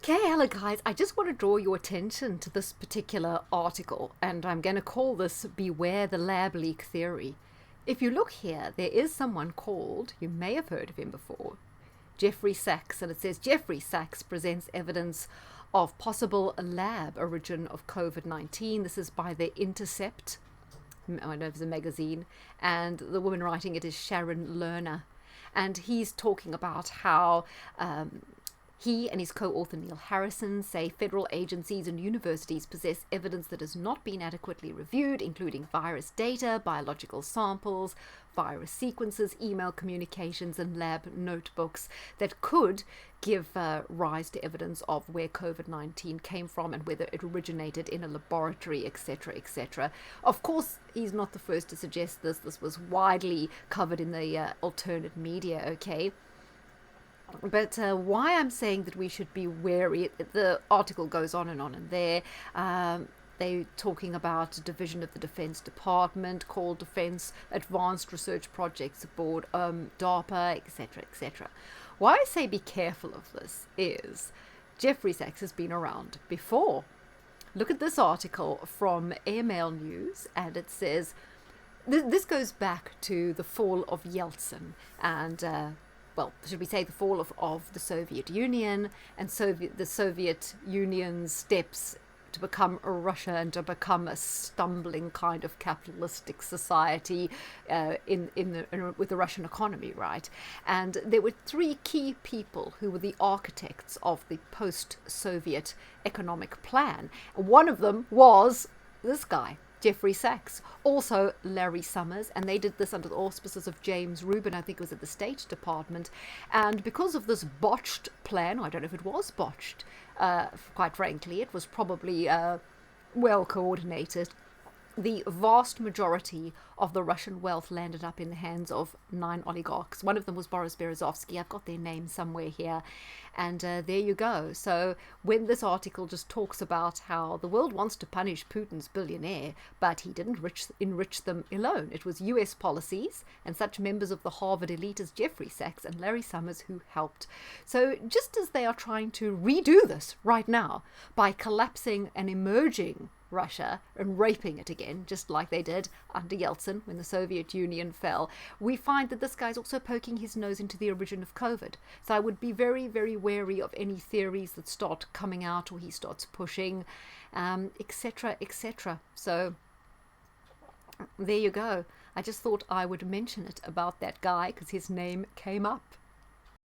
Okay, hello guys. I just want to draw your attention to this particular article, and I'm going to call this Beware the Lab Leak Theory. If you look here, there is someone called, you may have heard of him before, Jeffrey Sachs, and it says Jeffrey Sachs presents evidence of possible lab origin of COVID-19. This is by The Intercept. I know it's a magazine, and the woman writing it is Sharon Lerner, and he's talking about how he and his co-author Neil Harrison say federal agencies and universities possess evidence that has not been adequately reviewed, including virus data, biological samples, virus sequences, email communications, and lab notebooks that could give rise to evidence of where COVID-19 came from and whether it originated in a laboratory, etc., etc. Of course, he's not the first to suggest this. This was widely covered in the alternate media, okay? But why I'm saying that we should be wary, the article goes on and there. They're talking about a division of the Defense Department called Defense Advanced Research Projects Board, DARPA, etc., etc. Why I say be careful of this is Jeffrey Sachs has been around before. Look at this article from Airmail News, and it says, this goes back to the fall of Yeltsin and well, should we say the fall of the Soviet Union and the Soviet Union's steps to become a Russia and to become a stumbling kind of capitalistic society with the Russian economy, right? And there were three key people who were the architects of the post-Soviet economic plan. And one of them was this guy, Jeffrey Sachs, also Larry Summers, and they did this under the auspices of James Rubin, I think it was at the State Department. And because of this botched plan, I don't know if it was botched, quite frankly, it was probably well coordinated. The vast majority of the Russian wealth landed up in the hands of 9 oligarchs. One of them was Boris Berezovsky. I've got their name somewhere here. And there you go. So when this article just talks about how the world wants to punish Putin's billionaire, but he didn't enrich them alone. It was US policies and such members of the Harvard elite as Jeffrey Sachs and Larry Summers who helped. So just as they are trying to redo this right now by collapsing an emerging Russia and raping it again, just like they did under Yeltsin when the Soviet Union fell, we find that this guy's also poking his nose into the origin of COVID. So I would be very, very wary of any theories that start coming out or he starts pushing, etc., etc. So there you go. I just thought I would mention it about that guy because his name came up.